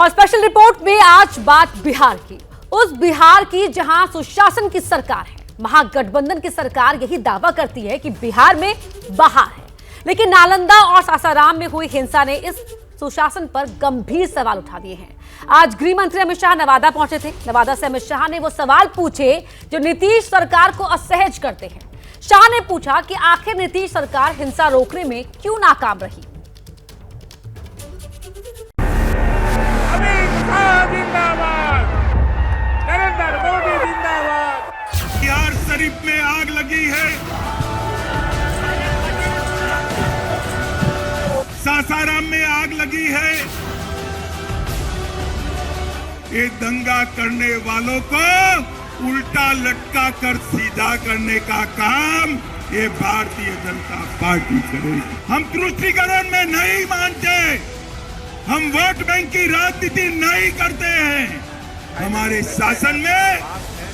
और special report में आज बात बिहार की, उस बिहार की जहां सुशासन की सरकार है। महागठबंधन की सरकार यही दावा करती है कि बिहार में बहार है, लेकिन नालंदा और सासाराम में हुई हिंसा ने इस सुशासन पर गंभीर सवाल उठा दिए हैं। आज गृह मंत्री अमित शाह नवादा पहुंचे थे। नवादा से अमित शाह ने वो सवाल पूछे जो नीतीश सरकार को असहज करते हैं। शाह ने पूछा कि आखिर नीतीश सरकार हिंसा रोकने में क्यों नाकाम रही। बिहार शरीफ में आग लगी है, सासाराम में आग लगी है। ये दंगा करने वालों को उल्टा लटका कर सीधा करने का काम ये भारतीय जनता पार्टी करेगी। हम तुष्टीकरण में नहीं मानते, हम वोट बैंक की राजनीति नहीं करते हैं। हमारे शासन में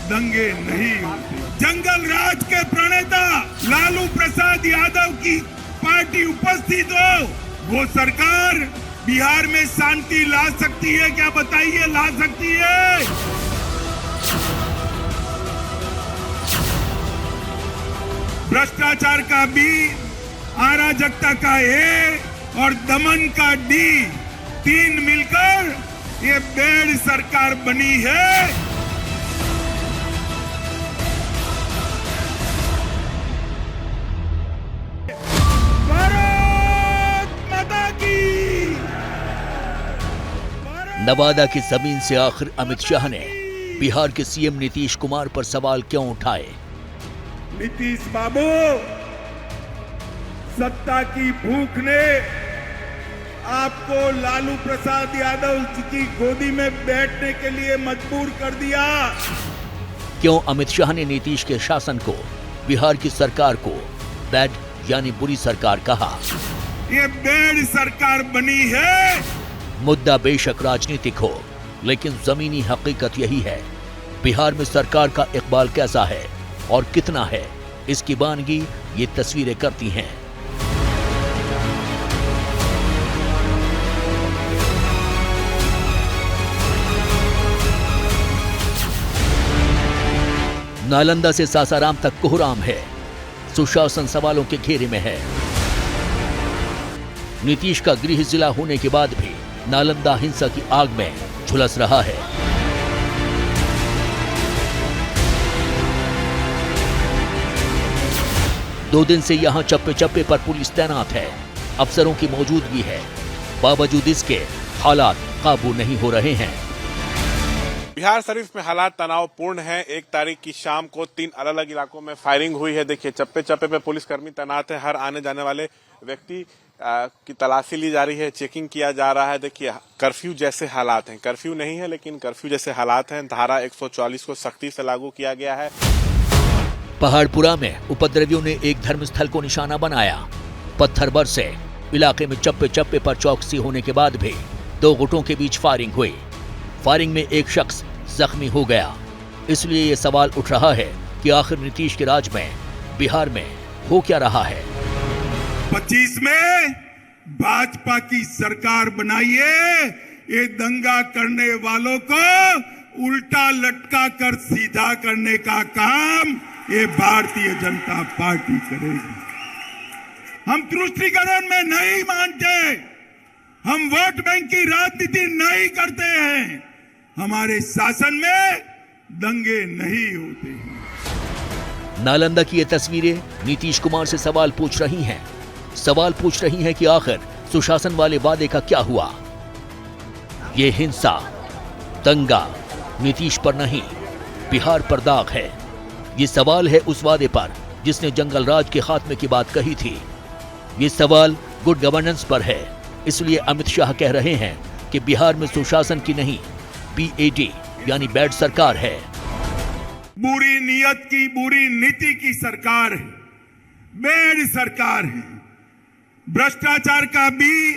दंगे नहीं होते। जंगल राज के प्रणेता लालू प्रसाद यादव की पार्टी उपस्थित हो, वो सरकार बिहार में शांति ला सकती है क्या? बताइए, ला सकती है? भ्रष्टाचार का बी, अराजकता का ए और दमन का डी, तीन मिलकर ये बेड़ सरकार बनी है। भारत माता की। नवादा की जमीन से आखिर अमित शाह ने बिहार के सीएम नीतीश कुमार पर सवाल क्यों उठाए? नीतीश बाबू, सत्ता की भूख ने आपको लालू प्रसाद यादव जी की गोदी में बैठने के लिए मजबूर कर दिया। क्यों अमित शाह ने नीतीश के शासन को, बिहार की सरकार को बैड यानी बुरी सरकार कहा? ये बेड़ सरकार बनी है। मुद्दा बेशक राजनीतिक हो, लेकिन जमीनी हकीकत यही है। बिहार में सरकार का इकबाल कैसा है और कितना है, इसकी बानगी ये तस्वीरें करती हैं। नालंदा से सासाराम तक कोहराम है, सुशासन सवालों के घेरे में है। नीतीश का गृह जिला होने के बाद भी नालंदा हिंसा की आग में झुलस रहा है। दो दिन से यहां चप्पे चप्पे पर पुलिस तैनात है, अफसरों की मौजूदगी है, बावजूद इसके हालात काबू नहीं हो रहे हैं। बिहार शरीफ में हालात तनावपूर्ण है। 1 तारीख की शाम को 3 अलग अलग इलाकों में फायरिंग हुई है। देखिए, चप्पे चप्पे पे पुलिसकर्मी तैनात है। हर आने जाने वाले व्यक्ति की तलाशी ली जा रही है, चेकिंग किया जा रहा है। देखिए, कर्फ्यू जैसे हालात हैं। कर्फ्यू नहीं है, लेकिन कर्फ्यू जैसे हालात हैं। धारा 144 को सख्ती से लागू किया गया है। पहाड़पुरा में उपद्रवियों ने एक धर्मस्थल को निशाना बनाया। पत्थर बरसे, इलाके में चप्पे चप्पे पर चौकसी होने के बाद भी 2 गुटों के बीच फायरिंग हुई। फायरिंग में एक शख्स जख्मी हो गया। इसलिए ये सवाल उठ रहा है कि आखिर नीतीश के राज में बिहार में हो क्या रहा है। 25 में भाजपा की सरकार बनाइए, ये दंगा करने वालों को उल्टा लटका कर सीधा करने का काम ये भारतीय जनता पार्टी करेगी। हम तुष्टीकरण में नहीं मानते, हम वोट बैंक की राजनीति नहीं करते हैं। हमारे शासन में दंगे नहीं होते हैं। नालंदा की ये तस्वीरें नीतीश कुमार से सवाल पूछ रही हैं। सवाल पूछ रही हैं कि आखिर सुशासन वाले वादे का क्या हुआ? ये हिंसा, दंगा नीतीश पर नहीं, बिहार पर दाग है। ये सवाल है उस वादे पर जिसने जंगल राज के खात्मे की बात कही थी। ये सवाल गुड गवर्नेंस पर है। इसलिए अमित शाह कह रहे हैं कि बिहार में सुशासन की नहीं, BAD यानी बैड सरकार है। बुरी नीयत की, बुरी नीति की सरकार है, बेड़ सरकार है। भ्रष्टाचार का बी,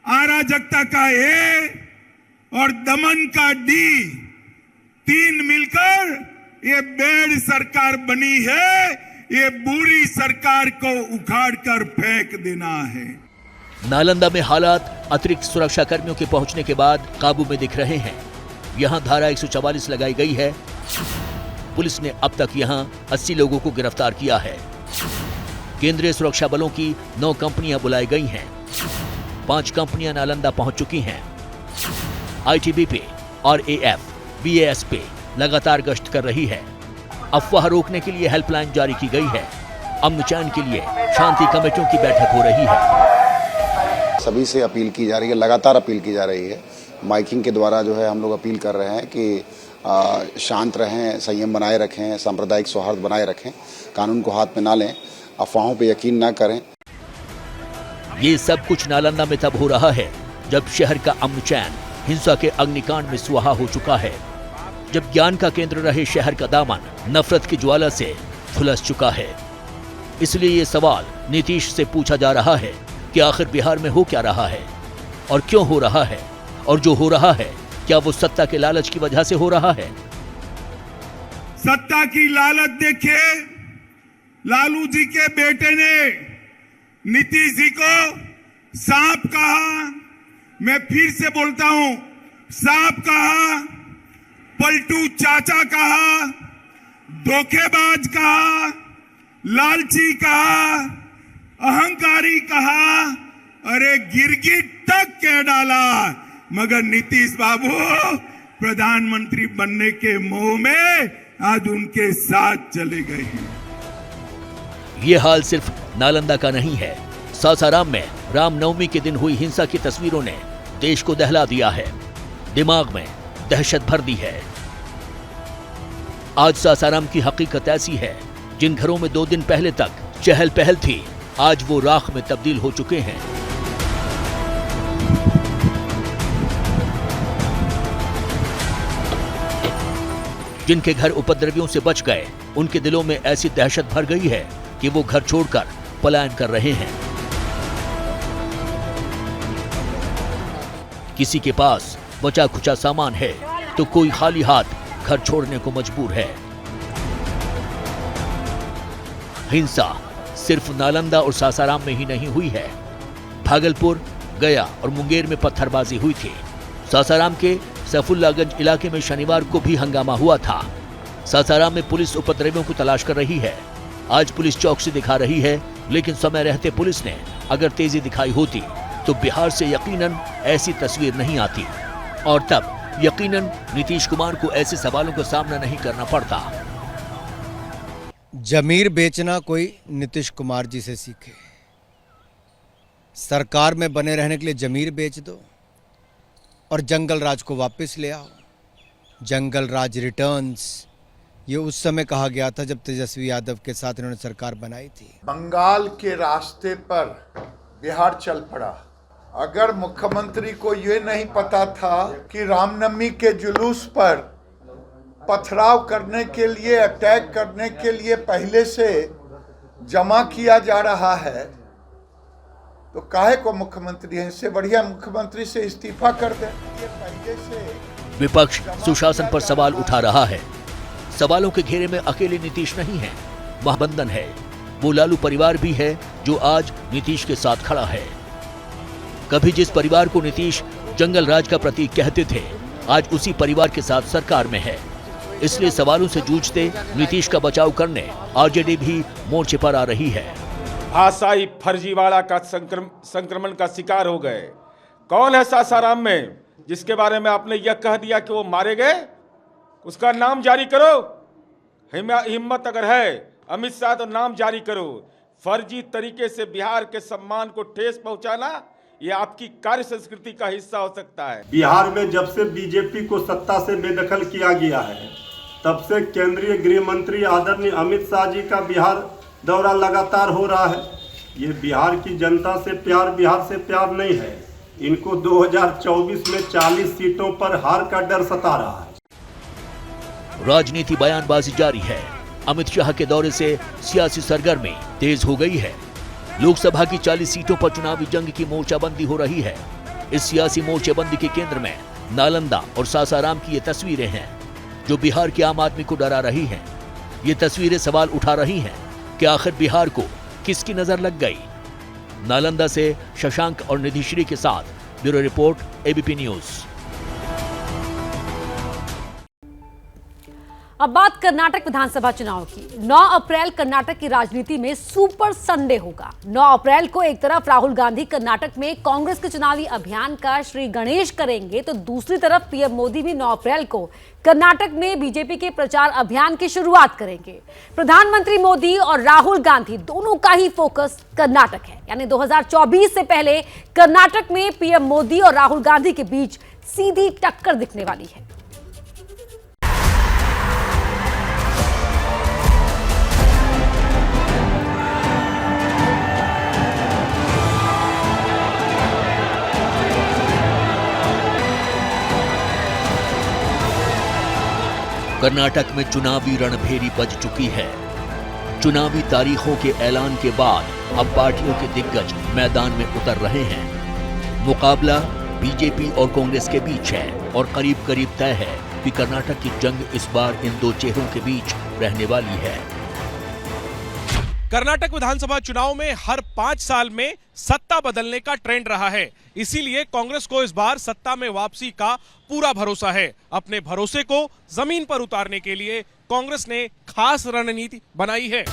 अराजकता का ए और दमन का डी, तीन मिलकर ये बेड़ सरकार बनी है। ये बुरी सरकार को उखाड़ कर फेंक देना है। नालंदा में हालात अतिरिक्त सुरक्षा कर्मियों के पहुंचने के बाद काबू में दिख रहे हैं। यहां धारा 144 लगाई गई है। पुलिस ने अब तक यहां 80 लोगों को गिरफ्तार किया है। केंद्रीय सुरक्षा बलों की 9 कंपनियां बुलाई गई हैं। 5 कंपनियां नालंदा पहुंच चुकी हैं। आईटीबीपी और एएफ बीएसपी लगातार गश्त कर रही है। अफवाह रोकने के लिए हेल्पलाइन जारी की गई है। अमन चैन के लिए शांति कमेटियों की बैठक हो रही है। सभी से अपील की जा रही है, लगातार अपील की जा रही है। माइकिंग के द्वारा जो है हम लोग अपील कर रहे हैं कि शांत रहें, संयम बनाए रखें, सांप्रदायिक सौहार्द बनाए रखें, कानून को हाथ में ना लें, अफवाहों पे यकीन ना करें। ये सब कुछ नालंदा में तब हो रहा है जब शहर का अमन चैन हिंसा के अग्निकांड में सुहा हो चुका है, जब ज्ञान का केंद्र रहे शहर का दामन नफरत की ज्वाला से झुलस चुका है। इसलिए ये सवाल नीतीश से पूछा जा रहा है कि आखिर बिहार में हो क्या रहा है और क्यों हो रहा है, और जो हो रहा है क्या वो सत्ता के लालच की वजह से हो रहा है? सत्ता की लालच देखिए, लालू जी के बेटे ने नीतीश जी को सांप कहा, मैं फिर से बोलता हूं, सांप कहा, पलटू चाचा कहा, धोखेबाज कहा, लालची कहा, अहंकारी कहा, अरे गिरगिट तक कह डाला, मगर नीतीश बाबू प्रधानमंत्री बनने के मोह में आज उनके साथ चले गए हैं। ये हाल सिर्फ नालंदा का नहीं है। सासाराम में रामनवमी के दिन हुई हिंसा की तस्वीरों ने देश को दहला दिया है, दिमाग में दहशत भर दी है। आज सासाराम की हकीकत ऐसी है, जिन घरों में 2 दिन पहले तक चहल पहल थी, आज वो राख में तब्दील हो चुके हैं। जिनके घर उपद्रवियों से बच गए, उनके दिलों में ऐसी दहशत भर गई है कि वो घर छोड़कर पलायन कर रहे हैं। किसी के पास बचा खुचा सामान है तो कोई खाली हाथ घर छोड़ने को मजबूर है। हिंसा सिर्फ नालंदा और सासाराम में ही नहीं हुई है। भागलपुर, गया और मुंगेर में पत्थरबाजी हुई थी। सासाराम के सैफुल्लागंज इलाके में शनिवार को भी हंगामा हुआ था। सासाराम में पुलिस उपद्रवियों को तलाश कर रही है। आज पुलिस चौकसी दिखा रही है, लेकिन समय रहते पुलिस ने अगर तेजी दिखाई होती तो बिहार से यकीनन ऐसी तस्वीर नहीं आती, और तब यकीनन नीतीश कुमार को ऐसे सवालों का सामना नहीं करना पड़ता। जमीर बेचना कोई नीतीश कुमार जी से सीखे। सरकार में बने रहने के लिए जमीर बेच दो और जंगल राज को वापस ले आओ। जंगल राज रिटर्न्स, ये उस समय कहा गया था जब तेजस्वी यादव के साथ इन्होंने सरकार बनाई थी। बंगाल के रास्ते पर बिहार चल पड़ा। अगर मुख्यमंत्री को ये नहीं पता था कि रामनवमी के जुलूस पर पथराव करने के लिए, अटैक करने के लिए पहले से जमा किया जा रहा है, तो काहे को मुख्यमंत्री है? इससे बढ़िया मुख्यमंत्री से इस्तीफा कर दे। ये पहले से विपक्ष सुशासन पर सवाल उठा रहा है। सवालों के घेरे में अकेले नीतीश नहीं है, महाबंधन है। वो लालू परिवार भी है जो आज नीतीश के साथ खड़ा है। कभी जिस परिवार को नीतीश जंगल राज का प्रतीक कहते थे, आज उसी परिवार के साथ सरकार में है। इसलिए सवालों से जूझते नीतीश का बचाव करने आरजेडी भी मोर्चे पर आ रही है। भाषाई फर्जीवाड़ा का संक्रमण का शिकार हो गए। कौन है सासाराम में जिसके बारे में आपने यह कह दिया कि वो मारे गए? उसका नाम जारी करो। हिम्मत अगर है अमित शाह तो नाम जारी करो। फर्जी तरीके से बिहार के सम्मान को ठेस पहुंचाना ये आपकी कार्य संस्कृति का हिस्सा हो सकता है। बिहार में जब से बीजेपी को सत्ता से बेदखल किया गया है, तब से केंद्रीय गृह मंत्री आदरणीय अमित शाह जी का बिहार दौरा लगातार हो रहा है। ये बिहार की जनता से प्यार, बिहार से प्यार नहीं है। इनको 2024 में 40 सीटों पर हार का डर सता रहा है। राजनीति बयानबाजी जारी है। अमित शाह के दौरे से सियासी सरगर्मी तेज हो गई है। लोकसभा की 40 सीटों पर चुनावी जंग की मोर्चाबंदी हो रही है। इस सियासी मोर्चाबंदी के केंद्र में नालंदा और सासाराम की ये तस्वीरें हैं, जो बिहार के आम आदमी को डरा रही हैं। ये तस्वीरें सवाल उठा रही हैं कि आखिर बिहार को किसकी नजर लग गई। नालंदा से शशांक और निधिश्री के साथ ब्यूरो रिपोर्ट एबीपी न्यूज। अब बात कर्नाटक विधानसभा चुनाव की। 9 अप्रैल कर्नाटक की राजनीति में सुपर संडे होगा। 9 अप्रैल को एक तरफ राहुल गांधी कर्नाटक में कांग्रेस के चुनावी अभियान का श्री गणेश करेंगे, तो दूसरी तरफ पीएम मोदी भी 9 अप्रैल को कर्नाटक में बीजेपी के प्रचार अभियान की शुरुआत करेंगे। प्रधानमंत्री मोदी और राहुल गांधी दोनों का ही फोकस कर्नाटक है, यानी 2024 से पहले कर्नाटक में पीएम मोदी और राहुल गांधी के बीच सीधी टक्कर दिखने वाली है। कर्नाटक में चुनावी रणभेरी बज चुकी है। चुनावी तारीखों के ऐलान के बाद अब पार्टियों के दिग्गज मैदान में उतर रहे हैं। मुकाबला बीजेपी और कांग्रेस के बीच है और करीब करीब तय है कि कर्नाटक की जंग इस बार इन दो चेहरों के बीच रहने वाली है। कर्नाटक विधानसभा चुनाव में हर 5 साल में सत्ता बदलने का ट्रेंड रहा है, इसीलिए कांग्रेस को इस बार सत्ता में वापसी का पूरा भरोसा है। अपने भरोसे को जमीन पर उतारने के लिए कांग्रेस ने खास रणनीति बनाई है।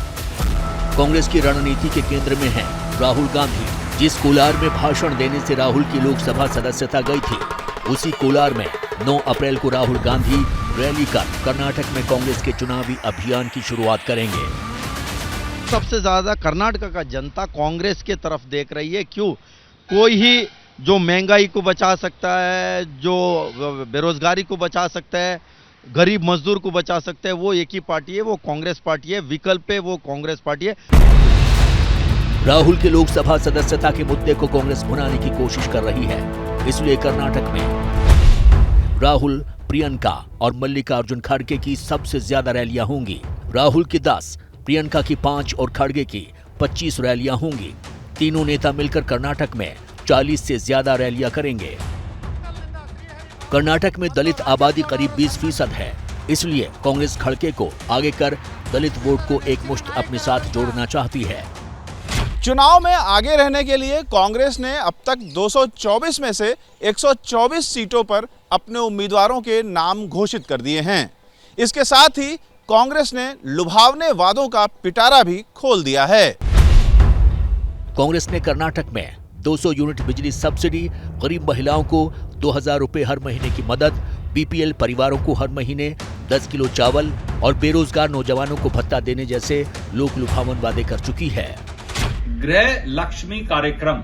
कांग्रेस की रणनीति के केंद्र में है राहुल गांधी। जिस कोलार में भाषण देने से राहुल की लोकसभा सदस्यता गई थी, उसी कोलार में 9 अप्रैल को राहुल गांधी रैली कर कर्नाटक में कांग्रेस के चुनावी अभियान की शुरुआत करेंगे। सबसे ज्यादा कर्नाटक का जनता कांग्रेस के तरफ देख रही है। क्यों? कोई ही जो महंगाई को बचा सकता है, जो बेरोजगारी को बचा सकता है, गरीब मजदूर को बचा सकता है, वो एक ही पार्टी है, वो कांग्रेस पार्टी है। विकल्प है वो कांग्रेस पार्टी है। राहुल के लोकसभा सदस्यता के मुद्दे को कांग्रेस भुनाने की कोशिश कर रही है, इसलिए कर्नाटक में राहुल, प्रियंका और मल्लिकार्जुन खड़गे की सबसे ज्यादा रैलियां होंगी। राहुल की 10, प्रियंका की 5 और खड़गे की 25 रैलियां होंगी। तीनों नेता मिलकर कर्नाटक में 40 से ज्यादा रैलियां करेंगे। कर्नाटक में दलित आबादी करीब 20% है, इसलिए कांग्रेस खड़गे को आगे कर दलित वोट को एकमुश्त अपने साथ जोड़ना चाहती है। चुनाव में आगे रहने के लिए कांग्रेस ने अब तक 224 में से 124 सीटों पर अपने उम्मीदवारों के नाम घोषित कर दिए हैं। इसके साथ ही कांग्रेस ने लुभावने वादों का पिटारा भी खोल दिया है। कांग्रेस ने कर्नाटक में 200 यूनिट बिजली सब्सिडी, गरीब महिलाओं को 2000 रुपए हर महीने की मदद, बीपीएल परिवारों को हर महीने 10 किलो चावल और बेरोजगार नौजवानों को भत्ता देने जैसे लोक लुभावन वादे कर चुकी है। गृह लक्ष्मी कार्यक्रम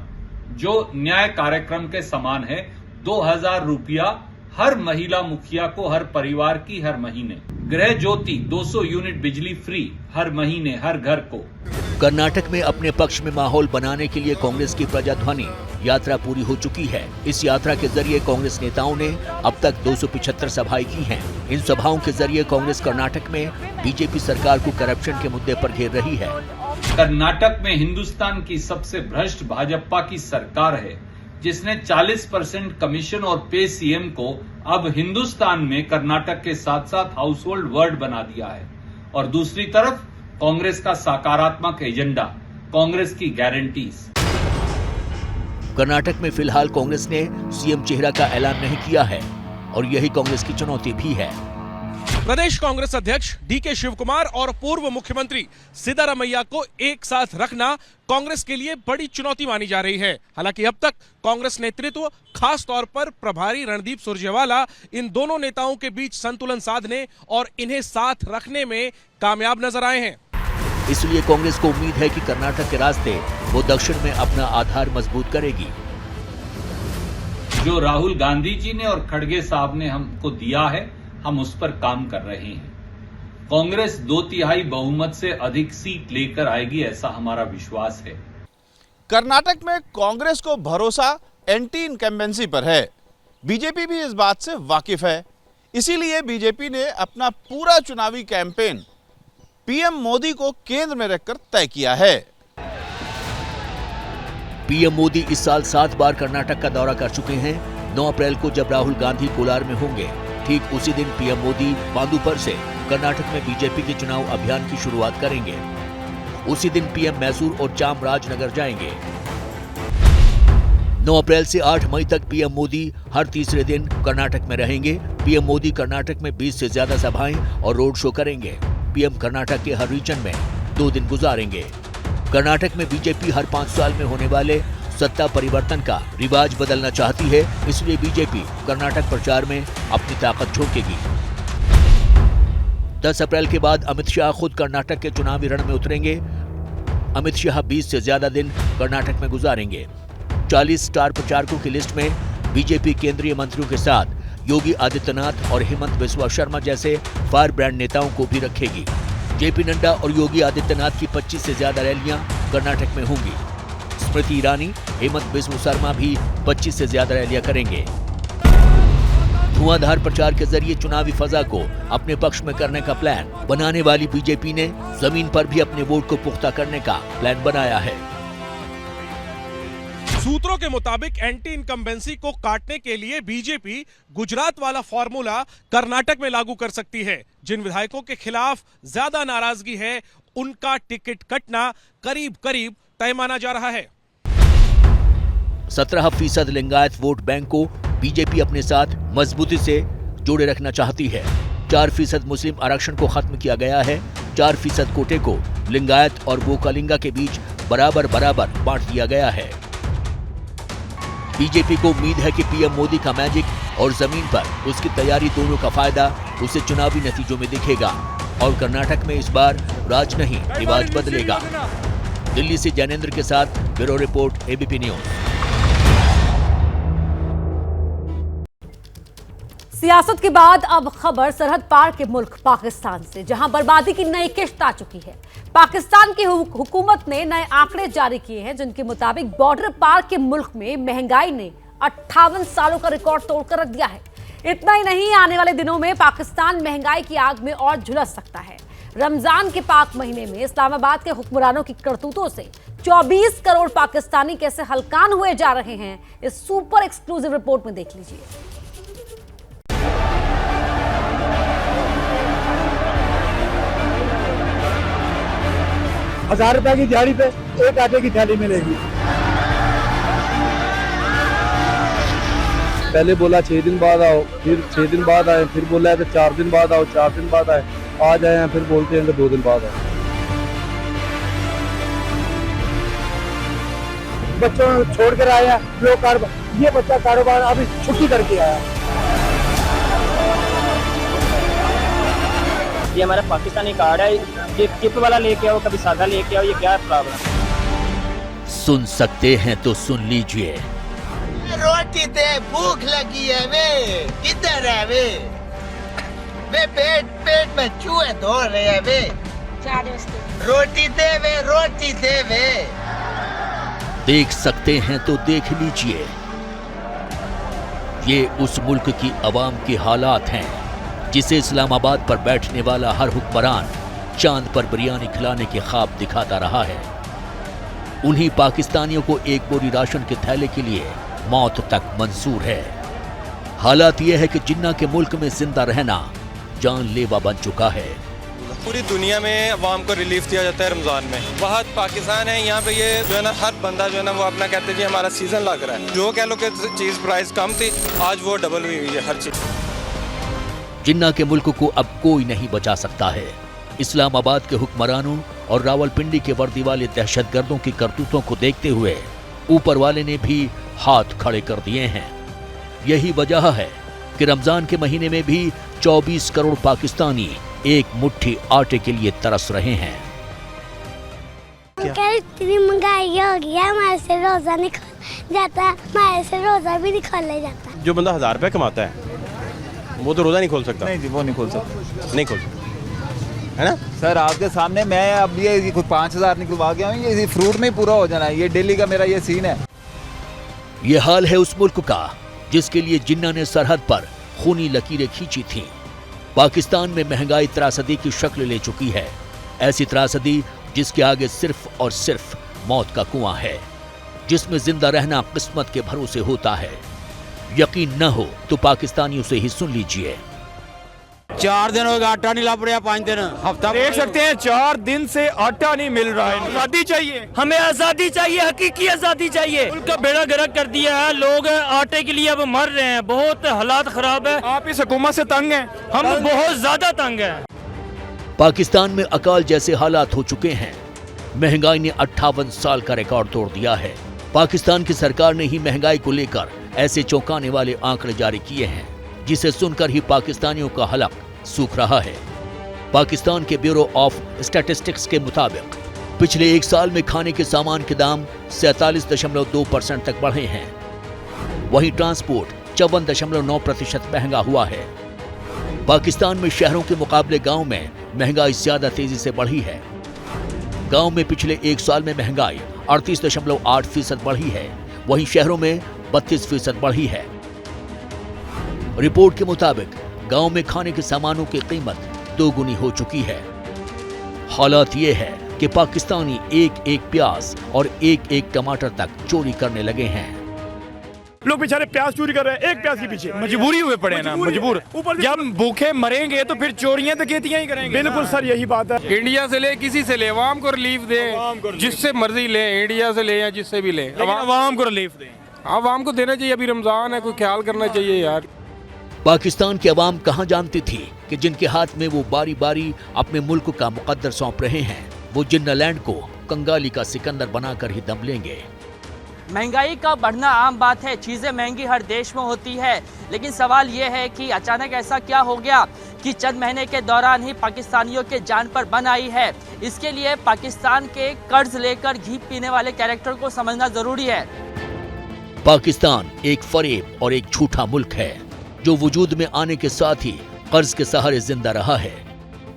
जो न्याय कार्यक्रम के समान है, 2000 रुपया हर महिला मुखिया को हर परिवार की हर महीने। गृह ज्योति 200 यूनिट बिजली फ्री हर महीने हर घर को। कर्नाटक में अपने पक्ष में माहौल बनाने के लिए कांग्रेस की प्रजाध्वनि यात्रा पूरी हो चुकी है। इस यात्रा के जरिए कांग्रेस नेताओं ने अब तक 275 सभाएं की हैं। इन सभाओं के जरिए कांग्रेस कर्नाटक में बीजेपी सरकार को करप्शन के मुद्दे पर घेर रही है। कर्नाटक में हिंदुस्तान की सबसे भ्रष्ट भाजपा की सरकार है, जिसने 40% कमीशन और पे सीएम को अब हिंदुस्तान में कर्नाटक के साथ साथ हाउस होल्ड वर्ड बना दिया है। और दूसरी तरफ कांग्रेस का सकारात्मक एजेंडा, कांग्रेस की गारंटीज। कर्नाटक में फिलहाल कांग्रेस ने सीएम चेहरा का ऐलान नहीं किया है और यही कांग्रेस की चुनौती भी है। प्रदेश कांग्रेस अध्यक्ष डीके शिवकुमार और पूर्व मुख्यमंत्री सिद्धारमैया को एक साथ रखना कांग्रेस के लिए बड़ी चुनौती मानी जा रही है। हालांकि अब तक कांग्रेस नेतृत्व, खास तौर पर प्रभारी रणदीप सुरजेवाला, इन दोनों नेताओं के बीच संतुलन साधने और इन्हें साथ रखने में कामयाब नजर आए हैं। इसलिए कांग्रेस को उम्मीद है कि कर्नाटक के रास्ते वो दक्षिण में अपना आधार मजबूत करेगी। जो राहुल गांधी जी ने और खड़गे साहब ने हमको दिया है, हम उस पर काम कर रहे हैं। कांग्रेस 2/3 बहुमत से अधिक सीट लेकर आएगी, ऐसा हमारा विश्वास है। कर्नाटक में कांग्रेस को भरोसा एंटी इनकम्बेंसी पर है। बीजेपी भी इस बात से वाकिफ है। इसीलिए बीजेपी ने अपना पूरा चुनावी कैंपेन पीएम मोदी को केंद्र में रखकर तय किया है। पीएम मोदी इस साल 7 बार कर्नाटक का दौरा कर चुके हैं। 9 अप्रैल को जब राहुल गांधी कोलार में होंगे, ठीक उसी दिन पीएम मोदी पांडुपर से कर्नाटक में बीजेपी के चुनाव अभियान की शुरुआत करेंगे। उसी दिन पीएम मैसूर और चामराजनगर जाएंगे। 9 अप्रैल से 8 मई तक पीएम मोदी हर तीसरे दिन कर्नाटक में रहेंगे। पीएम मोदी कर्नाटक में 20 से ज्यादा सभाएं और रोड शो करेंगे। पीएम कर्नाटक के हर रीजन में 2 दिन गुजारेंगे। कर्नाटक में बीजेपी हर 5 साल में होने वाले सत्ता परिवर्तन का रिवाज बदलना चाहती है, इसलिए बीजेपी कर्नाटक प्रचार में अपनी ताकत झोंकेगी। 10 अप्रैल के बाद अमित शाह खुद कर्नाटक के चुनावी रण में उतरेंगे। अमित शाह 20 से ज्यादा दिन कर्नाटक में गुजारेंगे। 40 स्टार प्रचारकों की लिस्ट में बीजेपी केंद्रीय मंत्रियों के साथ योगी आदित्यनाथ और हेमंत बिस्वा शर्मा जैसे फायर ब्रांड नेताओं को भी रखेगी। जेपी नड्डा और योगी आदित्यनाथ की 25 से ज्यादा रैलियां कर्नाटक में होंगी। स्मृति ईरानी, हेमंत बिस्वा शर्मा भी 25 से ज्यादा रैलियां करेंगे। धुआंधार प्रचार के जरिए चुनावी फजा को अपने पक्ष में करने का प्लान बनाने वाली बीजेपी ने जमीन पर भी अपने वोट को पुख्ता करने का प्लान बनाया है। सूत्रों के मुताबिक एंटी इनकम्बेंसी को काटने के लिए बीजेपी गुजरात वाला फॉर्मूला कर्नाटक में लागू कर सकती है। जिन विधायकों के खिलाफ ज्यादा नाराजगी है, उनका टिकट कटना करीब करीब तय माना जा रहा है। 17% लिंगायत वोट बैंक को बीजेपी अपने साथ मजबूती से जोड़े रखना चाहती है। 4% मुस्लिम आरक्षण को खत्म किया गया है। 4% कोटे को लिंगायत और वोकालिंगा के बीच बराबर बराबर बांट दिया गया है। बीजेपी को उम्मीद है कि पीएम मोदी का मैजिक और जमीन पर उसकी तैयारी दोनों का फायदा उसे चुनावी नतीजों में दिखेगा और कर्नाटक में इस बार राज नहीं रिवाज बदलेगा। दिल्ली से जैनेंद्र के साथ ब्यूरो रिपोर्ट, एबीपी न्यूज। सियासत के बाद अब खबर सरहद पार के मुल्क पाकिस्तान से, जहां बर्बादी की नई किश्त आ चुकी है। पाकिस्तान की हुकूमत ने नए आंकड़े जारी किए हैं, जिनके मुताबिक बॉर्डर पार के मुल्क में महंगाई ने 58 सालों का रिकॉर्ड तोड़कर रख दिया है। इतना ही नहीं, आने वाले दिनों में पाकिस्तान महंगाई की आग में और झुलस सकता है। रमजान के पाक महीने में इस्लामाबाद के हुक्मरानों की करतूतों से 24 करोड़ पाकिस्तानी कैसे हलकान हुए जा रहे हैं, इस सुपर एक्सक्लूसिव रिपोर्ट में देख लीजिए। 1000 रुपए की दिहाड़ी पे एक आटे की थैली मिलेगी। पहले बोला 6 दिन बाद आओ, फिर 6 दिन बाद आए, फिर बोला है तो 4 दिन बाद आओ, 4 दिन बाद आए, आज आए हैं, फिर बोलते हैं कि 2 दिन बाद आओ। बच्चों छोड़ कर आए हैं लोग, ये बच्चा कारोबार अभी छुट्टी करके आया। ये हमारा पाकिस्तानी कार्ड है, ये टिप वाला लेके आओ, कभी सादा लेके आओ, ये क्या प्रॉब्लम? सुन सकते हैं तो सुन लीजिए। रोटी दे, भूख लगी है वे, किधर है वे? वे पेट में चूहे दौड़ रहे हैं वे। रोटी दे वे, रोटी दे वे। देख सकते हैं तो देख लीजिए। ये उस मुल्क की आवाम के हालात हैं जिसे इस्लामाबाद पर बैठने वाला हर हुक्मरान चांद पर बिरयानी खिलाने के ख्वाब दिखाता रहा है। उन्हीं पाकिस्तानियों को एक बोरी राशन के थैले के लिए मौत तक मंजूर है। हालात ये है कि जिन्ना के मुल्क में जिंदा रहना जानलेवा बन चुका है। पूरी दुनिया में अवाम को रिलीफ दिया जाता है रमजान में। बहुत पाकिस्तान है, यहाँ पे ये जो है ना हर बंदा जो है ना वो अपना कहते हैं जी हमारा सीजन लग रहा है। जो कह लो कि चीज प्राइस कम थी, आज वो डबल हुई है हर चीज। जिन्ना के मुल्क को अब कोई नहीं बचा सकता है। इस्लामाबाद के हुक्मरानों और रावलपिंडी के वर्दी वाले दहशतगर्दों की करतूतों को देखते हुए ऊपर वाले ने भी हाथ खड़े कर दिए हैं। यही वजह है कि रमजान के महीने में भी 24 करोड़ पाकिस्तानी एक मुट्ठी आटे के लिए तरस रहे हैं। इतनी महंगाई हो गई है, हमारे से रोजा नहीं खोल जाता, हमारे से रोजा भी नहीं खोला जाता। जो बंदा 1000 रुपए कमाता है वो तो रोजा नहीं खोल सकता। नहीं जी, वो नहीं खोल सकता, नहीं खोल सकता, है ना सर? आपके सामने मैं अब ये कुछ 5000 निकलवा गया हूँ, ये फ्रूट में ही पूरा हो जाना है। ये डेली का मेरा ये सीन है। ये हाल है उस मुल्क का जिसके लिए जिन्ना ने सरहद पर खूनी लकीरें खींची थीं। पाकिस्तान में महंगाई त्रासदी की शक्ल ले चुकी है, ऐसी त्रासदी जिसके आगे सिर्फ और सिर्फ मौत का कुआं है, जिसमें जिंदा रहना किस्मत के भरोसे होता है। यकीन न हो तो पाकिस्तानियों से ही सुन लीजिए। 4 दिन हो गए आटा नहीं ला पड़ा, 5 दिन हफ्ता देख सकते हैं 4 दिन से आटा नहीं मिल रहा है। आज़ादी चाहिए, हमें आज़ादी चाहिए, हकीकी आज़ादी चाहिए। उनका बेड़ा गर्क कर दिया है, लोग आटे के लिए अब मर रहे हैं, बहुत हालात खराब है। आप इस हुकूमत से तंग हैं? हम बहुत ज्यादा तंग हैं। पाकिस्तान में अकाल जैसे हालात हो चुके हैं। महंगाई ने 58 साल का रिकॉर्ड तोड़ दिया है। पाकिस्तान की सरकार ने ही महंगाई को लेकर ऐसे चौंकाने वाले आंकड़े जारी किए हैं जिसे सुनकर ही पाकिस्तानियों का हलक सूख रहा है। पाकिस्तान के ब्यूरो ऑफ स्टैटिस्टिक्स के मुताबिक पिछले 1 साल में खाने के सामान के दाम 47.2% तक बढ़े हैं। वहीं ट्रांसपोर्ट 54.9% महंगा हुआ है। पाकिस्तान में शहरों के मुकाबले गांव में महंगाई ज्यादा तेजी से बढ़ी है। गांव में पिछले 1 साल में महंगाई 38.8% बढ़ी है, वहीं शहरों में 32% बढ़ी है। रिपोर्ट के मुताबिक गांव में खाने के सामानों की कीमत 2 गुनी हो चुकी है। हालात ये है कि पाकिस्तानी एक प्याज और एक टमाटर तक चोरी करने लगे हैं। लोग बेचारे प्याज चोरी कर रहे हैं, एक प्याज के पीछे मजबूरी हुए पड़े ना, मजबूर। जब भूखे मरेंगे तो फिर चोरियां डकैतियां ही करेंगे। बिल्कुल सर, यही बात है। इंडिया से ले, किसी से ले, अवाम को रिलीफ दे, जिससे मर्जी ले, इंडिया से ले या जिससे भी ले, अवाम को रिलीफ दे। अवाम को देना चाहिए। अभी रमजान है, कोई ख्याल करना चाहिए यार। पाकिस्तान की अवाम कहां जानती थी कि जिनके हाथ में वो बारी बारी अपने मुल्क का मुकद्दर सौंप रहे हैं, वो जिन्नालैंड को कंगाली का सिकंदर बनाकर ही दम लेंगे। महंगाई का बढ़ना आम बात है, चीजें महंगी हर देश में होती है, लेकिन सवाल ये है कि अचानक ऐसा क्या हो गया कि चंद महीने के दौरान ही पाकिस्तानियों के जान पर बन आई है। इसके लिए पाकिस्तान के कर्ज लेकर घी पीने वाले कैरेक्टर को समझना जरूरी है। पाकिस्तान एक फरेब और एक झूठा मुल्क है जो वजूद में आने के साथ ही कर्ज के सहारे जिंदा रहा है।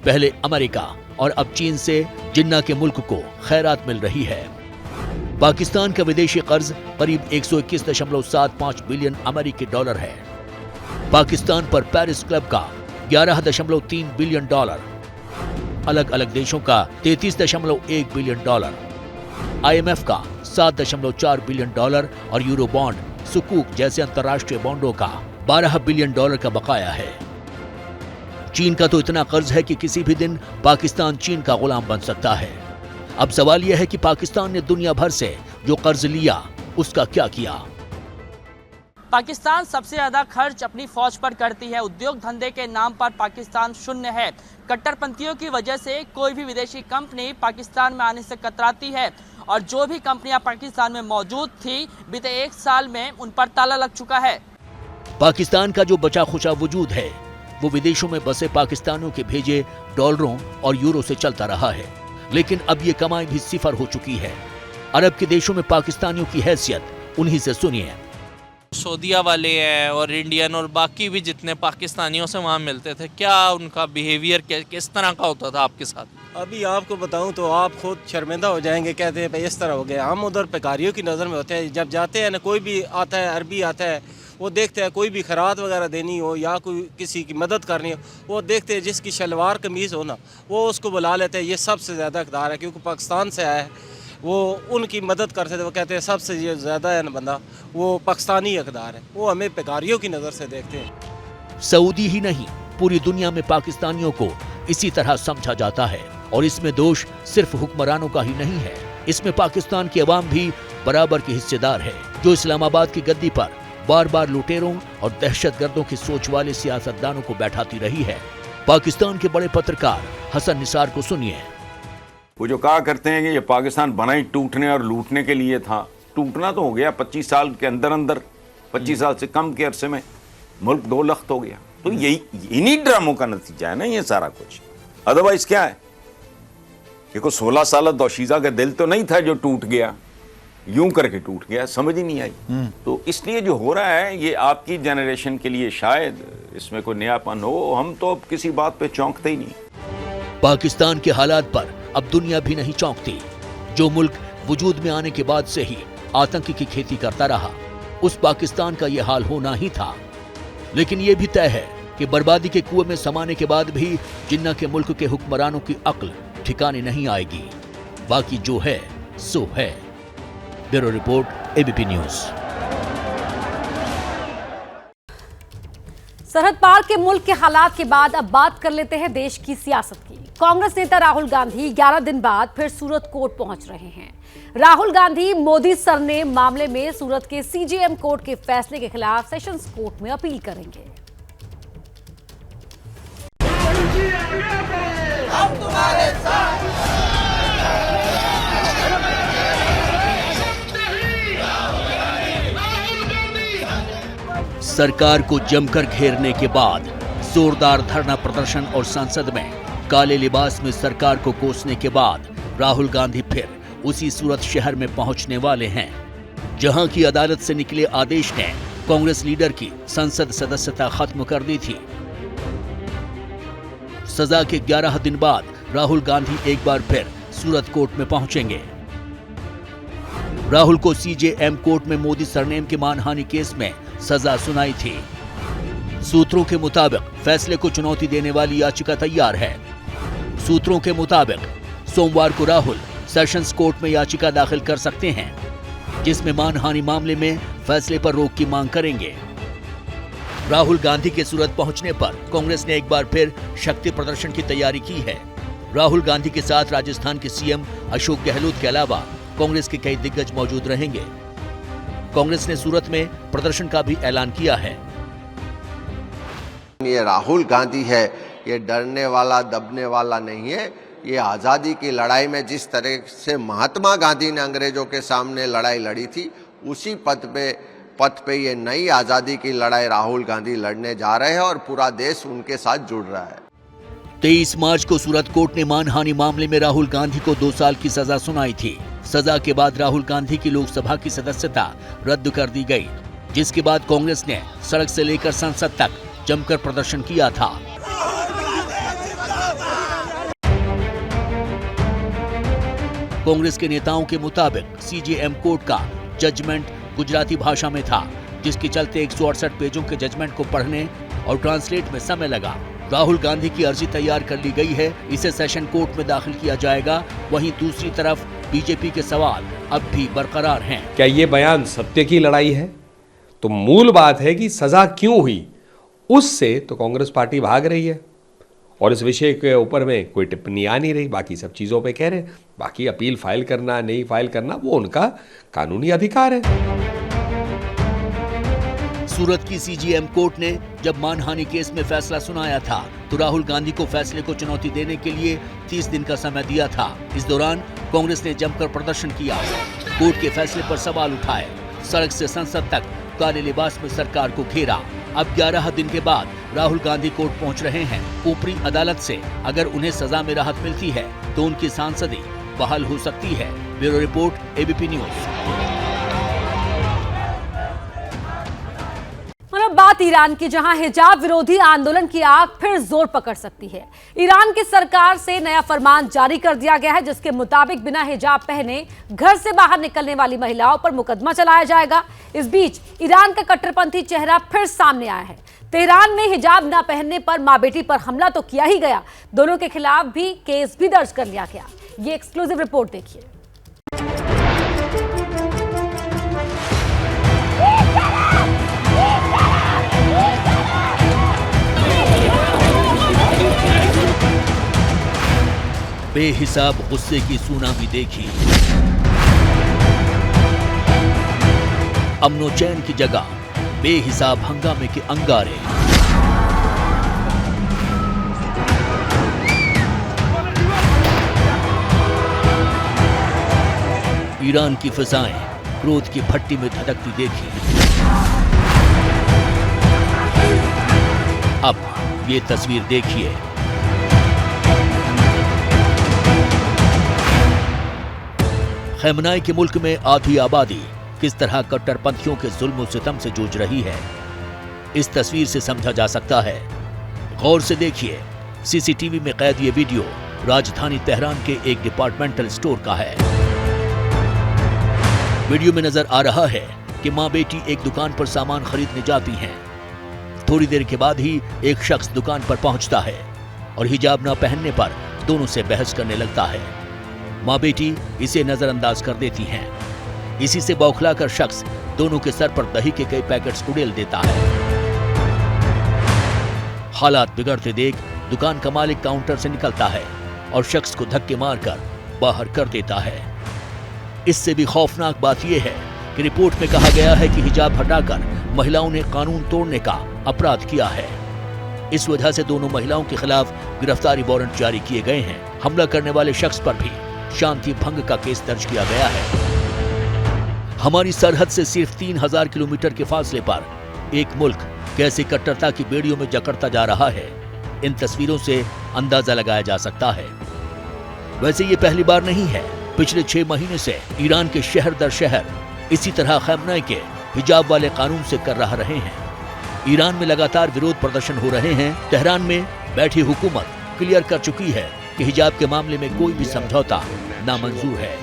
पहले अमेरिका और अब चीन से जिन्ना के मुल्क को खैरात मिल रही है। पाकिस्तान का विदेशी कर्ज करीब 121.75 बिलियन अमेरिकी डॉलर है। पाकिस्तान पर पेरिस क्लब का 11.3 बिलियन डॉलर, अलग अलग देशों का 33.1 बिलियन डॉलर, IMF का 7.4 बिलियन डॉलर और यूरो बॉन्ड सुकूक जैसे अंतर्राष्ट्रीय बॉन्डों का 12 बिलियन डॉलर का बकाया है। चीन का तो इतना कर्ज है कि किसी भी दिन पाकिस्तान चीन का गुलाम बन सकता है। अब सवाल यह है कि पाकिस्तान ने दुनिया भर से जो कर्ज लिया उसका क्या किया। पाकिस्तान सबसे ज्यादा खर्च अपनी फौज पर करती है। उद्योग धंधे के नाम पर पाकिस्तान शून्य है। कट्टरपंथियों की वजह से कोई भी विदेशी कंपनी पाकिस्तान में आने से कतराती है और जो भी कंपनियां पाकिस्तान में मौजूद थी बीते 1 साल में उन पर ताला लग चुका है। पाकिस्तान का जो बचा खुचा वजूद है वो विदेशों में बसे पाकिस्तानियों के भेजे डॉलरों और यूरो से चलता रहा है, लेकिन अब ये कमाई भी सिफर हो चुकी है। अरब के देशों में पाकिस्तानियों की हैसियत उन्हीं से सुनिए। सऊदीया वाले हैं और इंडियन और बाकी भी जितने पाकिस्तानियों से वहाँ मिलते थे, क्या उनका बिहेवियर किस तरह का होता था आपके साथ? अभी आपको बताऊं तो आप खुद शर्मिंदा हो जाएंगे। कहते हैं भाई इस तरह हो गया। हम उधर बेकारियों की नज़र में होते हैं। जब जाते हैं ना, कोई भी आता है, अरबी आता है, वो देखते हैं कोई भी खैरात वगैरह देनी हो या कोई किसी की मदद करनी हो, वो देखते हैं जिसकी शलवार कमीज़ हो ना, वो उसको बुला लेते हैं। ये सबसे ज़्यादा हकदार है क्योंकि पाकिस्तान से आया है, वो उनकी मदद करते थे। वो कहते हैं सबसे ये ज़्यादा है ना बंदा, वो पाकिस्तानी हकदार है। वो हमें बेकारियों की नज़र से देखते हैं। सऊदी ही नहीं, पूरी दुनिया में पाकिस्तानियों को इसी तरह समझा जाता है और इसमें दोष सिर्फ हुक्मरानों का ही नहीं है। इसमें पाकिस्तान की अवाम भी बराबर की हिस्सेदार है, जो इस्लामाबाद की गद्दी पर बार बार लुटेरों और दहशतगर्दों की सोच वाले सियासतदानों को बैठाती रही है। पाकिस्तान के बड़े पत्रकार हसन निसार को सुनिए। वो जो कहा करते हैं कि ये पाकिस्तान बना ही टूटने और लूटने के लिए था। टूटना तो हो गया 25 साल के अंदर अंदर, 25 साल से कम के अरसे में मुल्क 2 लख्त हो गया। तो यही इन्हीं ड्रामों का नतीजा है ना ये सारा कुछ। अदरवाइज क्या है? ये को 16 साल दोशीज़ा का दिल तो नहीं था जो टूट गया, यूं करके टूट गया, समझ ही नहीं आई। तो इसलिए जो हो रहा है ये आपकी जनरेशन के लिए शायद इसमें कोई नयापन हो। हम तो अब किसी बात पे चौंकते ही नहीं। पाकिस्तान के हालात पर अब दुनिया भी नहीं चौंकती। जो मुल्क वजूद में आने के बाद से ही आतंक की खेती करता रहा, उस पाकिस्तान का यह हाल होना ही था। लेकिन यह भी तय है कि बर्बादी के कुएं में समाने के बाद भी जिन्ना के मुल्क के हुक्मरानों की अक्ल ठिकाने नहीं आएगी। बाकी जो है सो है। Bureau report, ABP news. सरहद पार के मुल्क के हालात के बाद अब बात कर लेते हैं देश की सियासत की। कांग्रेस नेता राहुल गांधी 11 दिन बाद फिर सूरत कोर्ट पहुंच रहे हैं। राहुल गांधी मोदी सरनेम मामले में सूरत के सीजेएम कोर्ट के फैसले के खिलाफ सेशंस कोर्ट में अपील करेंगे। हम तुम्हारे साथ। सरकार को जमकर घेरने के बाद जोरदार धरना प्रदर्शन और संसद में काले लिबास में सरकार को कोसने के बाद राहुल गांधी फिर उसी सूरत शहर में पहुंचने वाले हैं, जहां की अदालत से निकले आदेश ने कांग्रेस लीडर की संसद सदस्यता खत्म कर दी थी। सजा के 11 दिन बाद राहुल गांधी एक बार फिर सूरत कोर्ट में पहुंचेंगे। राहुल को सीजेएम कोर्ट में मोदी सरनेम के मानहानि केस में सजा सुनाई थी। सूत्रों के मुताबिक फैसले को चुनौती देने वाली याचिका तैयार है। सूत्रों के मुताबिक सोमवार को राहुल सेशंस कोर्ट में याचिका दाखिल कर सकते हैं, जिसमें मानहानि मामले में फैसले पर रोक की मांग करेंगे। राहुल गांधी के सूरत पहुंचने पर कांग्रेस ने एक बार फिर शक्ति प्रदर्शन की तैयारी की है। राहुल गांधी के साथ राजस्थान के सीएम अशोक गहलोत के अलावा कांग्रेस के कई दिग्गज मौजूद रहेंगे। कांग्रेस ने सूरत में प्रदर्शन का भी ऐलान किया है। ये राहुल गांधी है, ये डरने वाला दबने वाला नहीं है। ये आज़ादी की लड़ाई में जिस तरह से महात्मा गांधी ने अंग्रेजों के सामने लड़ाई लड़ी थी, उसी पथ पे ये नई आज़ादी की लड़ाई राहुल गांधी लड़ने जा रहे हैं और पूरा देश उनके साथ जुड़ रहा है। 23 मार्च को सूरत कोर्ट ने मानहानि मामले में राहुल गांधी को 2 साल की सजा सुनाई थी। सजा के बाद राहुल गांधी की लोकसभा की सदस्यता रद्द कर दी गई, जिसके बाद कांग्रेस ने सड़क से लेकर संसद तक जमकर प्रदर्शन किया था। कांग्रेस के नेताओं के मुताबिक सीजेएम कोर्ट का जजमेंट गुजराती भाषा में था, जिसके चलते 168 पेजों के जजमेंट को पढ़ने और ट्रांसलेट में समय लगा। राहुल गांधी की अर्जी तैयार कर ली गई है, इसे सेशन कोर्ट में दाखिल किया जाएगा। वहीं दूसरी तरफ बीजेपी के सवाल अब भी बरकरार हैं। क्या ये बयान सत्य की लड़ाई है? तो मूल बात है कि सजा क्यों हुई, उससे तो कांग्रेस पार्टी भाग रही है और इस विषय के ऊपर में कोई टिप्पणी आ नहीं रही। बाकी सब चीजों पे कह रहे हैं। बाकी अपील फाइल करना नहीं फाइल करना वो उनका कानूनी अधिकार है। सूरत की सीजेएम कोर्ट ने जब मानहानि केस में फैसला सुनाया था तो राहुल गांधी को फैसले को चुनौती देने के लिए 30 दिन का समय दिया था। इस दौरान कांग्रेस ने जमकर प्रदर्शन किया, कोर्ट के फैसले पर सवाल उठाए, सड़क से संसद तक काले लिबास में सरकार को घेरा। अब 11 दिन के बाद राहुल गांधी कोर्ट पहुंच रहे हैं। ऊपरी अदालत से अगर उन्हें सजा में राहत मिलती है तो उनकी सांसदी बहाल हो सकती है। Bureau report, ABP news. बात ईरान की, जहां हिजाब विरोधी आंदोलन की आग फिर जोर पकड़ सकती है। ईरान की सरकार से नया फरमान जारी कर दिया गया है, जिसके मुताबिक बिना हिजाब पहने घर से बाहर निकलने वाली महिलाओं पर मुकदमा चलाया जाएगा। इस बीच ईरान का कट्टरपंथी चेहरा फिर सामने आया है। तेहरान में हिजाब न पहनने पर मां बेटी पर हमला तो किया ही गया, दोनों के खिलाफ भी केस भी दर्ज कर लिया गया। ये एक्सक्लूसिव रिपोर्ट देखिए। बेहिसाब गुस्से की सुनामी देखी, अमनो चैन की जगह बेहिसाब हंगामे के अंगारे। ईरान की फिजाएं क्रोध की भट्टी में धधकती देखी। अब ये तस्वीर देखिए। खैमनाई के मुल्क में आधी आबादी किस तरह कट्टरपंथियों के जुल्म सितम से जूझ रही है, इस तस्वीर से समझा जा सकता है। गौर से देखिए, सीसीटीवी में कैद ये वीडियो राजधानी तेहरान के एक डिपार्टमेंटल स्टोर का है। वीडियो में नजर आ रहा है कि मां बेटी एक दुकान पर सामान खरीदने जाती हैं। थोड़ी देर के बाद ही एक शख्स दुकान पर पहुंचता है और हिजाब न पहनने पर दोनों से बहस करने लगता है। मां बेटी इसे नजरअंदाज कर देती हैं। इसी से बौखलाकर शख्स दोनों के सर पर दही के कई पैकेट्स उड़ेल देता है। हालात बिगड़ते देख दुकान का मालिक काउंटर से निकलता है और शख्स को धक्के मारकर बाहर कर देता है। इससे भी खौफनाक बात यह है कि रिपोर्ट में कहा गया है कि हिजाब हटाकर महिलाओं ने कानून तोड़ने का अपराध किया है। इस वजह से दोनों महिलाओं के खिलाफ गिरफ्तारी वारंट जारी किए गए हैं। हमला करने वाले शख्स पर भी शांति भंग का केस दर्ज किया गया है। हमारी सरहद से सिर्फ 3000 किलोमीटर के फासले पर एक मुल्क कैसे कट्टरता की बेड़ियों में जकड़ता जा रहा है, इन तस्वीरों से अंदाजा लगाया जा सकता है। वैसे ये पहली बार नहीं है। पिछले 6 महीने से ईरान के शहर दर शहर इसी तरह खैमनाई के हिजाब वाले कानून से कर रहे हैं। ईरान में लगातार विरोध प्रदर्शन हो रहे हैं। तेहरान में बैठी हुकूमत क्लियर कर चुकी है कि हिजाब के मामले में कोई भी समझौता नामंजूर है।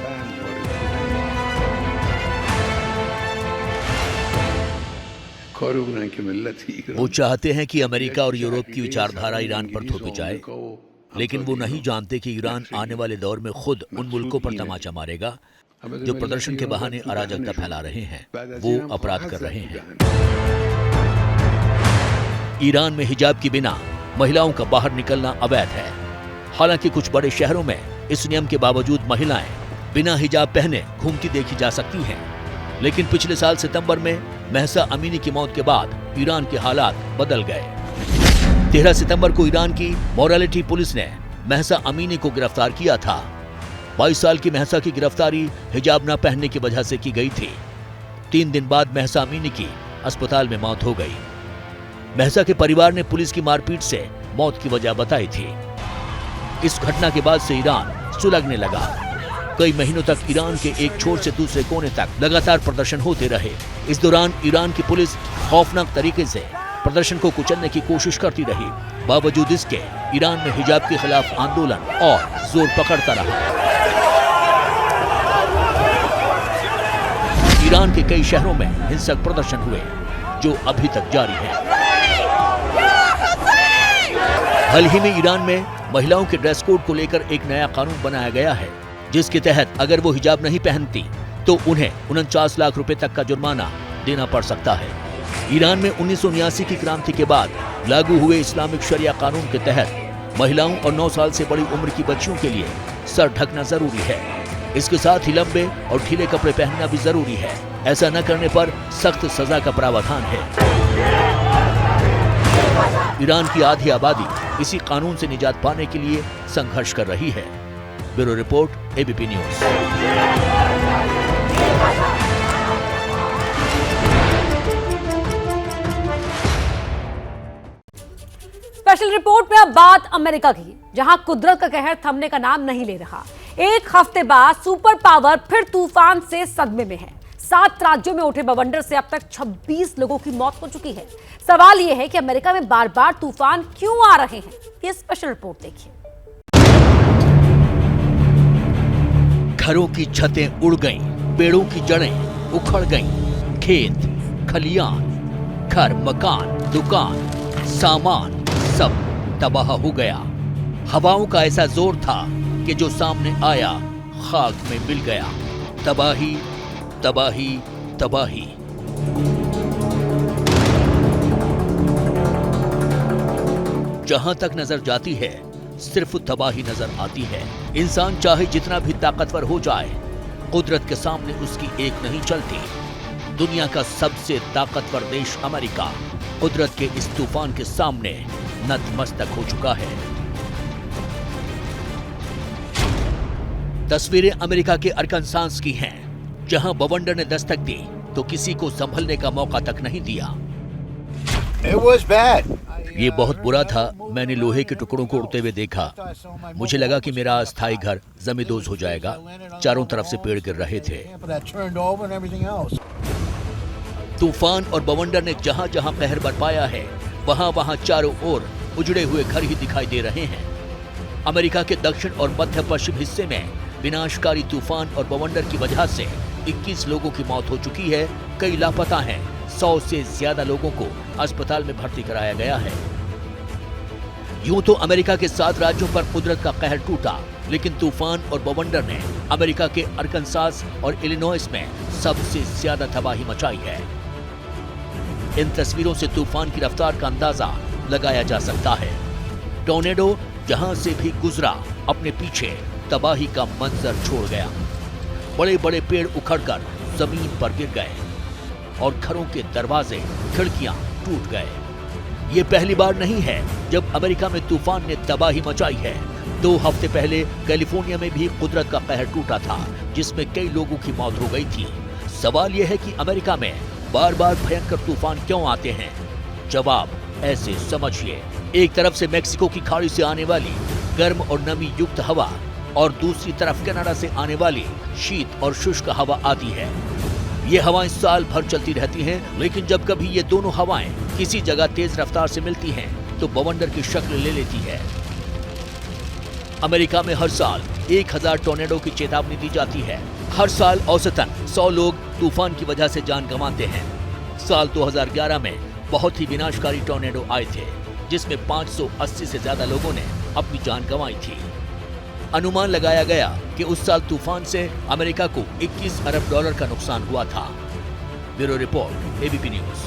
वो चाहते हैं कि अमेरिका और यूरोप की विचारधारा ईरान पर थोपी जाए, लेकिन वो नहीं जानते कि ईरान आने वाले दौर में खुद उन मुल्कों पर तमाचा मारेगा जो प्रदर्शन के बहाने अराजकता फैला रहे हैं, वो अपराध कर रहे हैं। ईरान में हिजाब के बिना महिलाओं का बाहर निकलना अवैध है। हालांकि कुछ बड़े शहरों में इस नियम के बावजूद महिलाएं बिना हिजाब पहने घूमती देखी जा सकती हैं। लेकिन पिछले साल सितंबर में महसा अमीनी की मौत के बाद ईरान के हालात बदल गए। 13 सितंबर को ईरान की मोरालिटी पुलिस ने महसा अमीनी को गिरफ्तार किया था। 22 साल की महसा की गिरफ्तारी हिजाब न पहनने की वजह से की गई थी। 3 दिन बाद महसा अमीनी की अस्पताल में मौत हो गई। महसा के परिवार ने पुलिस की मारपीट से मौत की वजह बताई थी। इस घटना के बाद से ईरान सुलगने लगा। कई महीनों तक ईरान के एक छोर से दूसरे कोने तक लगातार प्रदर्शन होते रहे। इस दौरान ईरान की पुलिस खौफनाक तरीके से प्रदर्शन को कुचलने की कोशिश करती रही। बावजूद इसके ईरान में हिजाब के खिलाफ आंदोलन और जोर पकड़ता रहा। ईरान के कई शहरों में हिंसक प्रदर्शन हुए जो अभी तक जारी है। हाल ही में ईरान में महिलाओं के ड्रेस कोड को लेकर एक नया कानून बनाया गया है, जिसके तहत अगर वो हिजाब नहीं पहनती तो उन्हें 49 लाख रुपए तक का जुर्माना देना पड़ सकता है। ईरान में 1979 की क्रांति के बाद लागू हुए इस्लामिक शरिया कानून के तहत महिलाओं और 9 साल से बड़ी उम्र की बच्चियों के लिए सर ढकना जरूरी है। इसके साथ ही लंबे और ढीले कपड़े पहनना भी जरूरी है। ऐसा न करने पर सख्त सजा का प्रावधान है। ईरान की आधी आबादी इसी कानून से निजात पाने के लिए संघर्ष कर रही है। Bureau report, ABP news. Special report में अब बात अमेरिका की, जहां कुदरत का कहर थमने का नाम नहीं ले रहा। एक हफ्ते बाद सुपर पावर फिर तूफान से सदमे में है। 7 राज्यों में उठे बवंडर से अब तक 26 लोगों की मौत हो चुकी है। सवाल यह है कि अमेरिका में बार बार तूफान क्यों आ रहे हैं? ये स्पेशल रिपोर्ट देखिए। घरों की छतें उड़ गईं, पेड़ों की जड़ें उखड़ गईं, खेत, खलियान, घर, मकान, दुकान, सामान सब तबाह हो गया। हवाओं का ऐसा जोर था कि जो सामने आया खाक में मिल गया। तबाही, तबाही, तबाही। जहां तक नजर जाती है सिर्फ तबाही नजर आती है। इंसान चाहे जितना भी ताकतवर हो जाए, कुदरत के सामने उसकी एक नहीं चलती। दुनिया का सबसे ताकतवर देश अमेरिका कुदरत के इस तूफान के सामने नतमस्तक हो चुका है। तस्वीरें अमेरिका के अरकानसास की हैं, जहां बवंडर ने दस्तक दी तो किसी को संभलने का मौका तक नहीं दिया। It was bad. ये बहुत बुरा था। मैंने लोहे के टुकड़ों को उड़ते हुए देखा। मुझे लगा कि मेरा अस्थायी घर जमींदोज हो जाएगा। चारों तरफ से पेड़ गिर रहे थे। तूफान और बवंडर ने जहां जहां कहर बरपाया है, वहां वहां चारों ओर उजड़े हुए घर ही दिखाई दे रहे हैं। अमेरिका के दक्षिण और मध्य पश्चिम हिस्से में विनाशकारी तूफान और बवंडर की वजह से 21 लोगों की मौत हो चुकी है। कई लापता हैं। 100 से ज्यादा लोगों को अस्पताल में भर्ती कराया गया है। यूं तो अमेरिका के 7 राज्यों पर कुदरत का कहर टूटा, लेकिन तूफान और बवंडर ने अमेरिका के अरकानसास और इलिनॉइस में सबसे ज्यादा तबाही मचाई है। इन तस्वीरों से तूफान की रफ्तार का अंदाजा लगाया जा सकता है। टॉर्नेडो जहां से भी गुजरा अपने पीछे तबाही का मंजर छोड़ गया। बड़े बड़े पेड़ उखड़कर जमीन पर गिर गए और घरों के दरवाजे खिड़कियां टूट गए। ये पहली बार नहीं है जब अमेरिका में तूफान ने तबाही मचाई है। 2 हफ्ते पहले कैलिफोर्निया में भी कुदरत का कहर टूटा था, जिसमें कई लोगों की मौत हो गई थी। सवाल यह है कि अमेरिका में बार बार भयंकर तूफान क्यों आते हैं? जवाब ऐसे समझिए। एक तरफ से मेक्सिको की खाड़ी से आने वाली गर्म और नमी युक्त हवा और दूसरी तरफ कनाडा से आने वाली शीत और शुष्क हवा आती है। ये हवाएं साल भर चलती रहती हैं, लेकिन जब कभी ये दोनों हवाएं किसी जगह तेज रफ्तार से मिलती हैं, तो बवंडर की शक्ल ले लेती है। अमेरिका में हर साल 1000 टॉर्नेडो की चेतावनी दी जाती है। हर साल औसतन 100 लोग तूफान की वजह से जान गंवाते हैं। साल 2011 में बहुत ही विनाशकारी टॉर्नेडो आए थे, जिसमें 580 से ज्यादा लोगों ने अपनी जान गंवाई थी। अनुमान लगाया गया कि उस साल तूफान से अमेरिका को $21 अरब का नुकसान हुआ था। Bureau report, ABP news.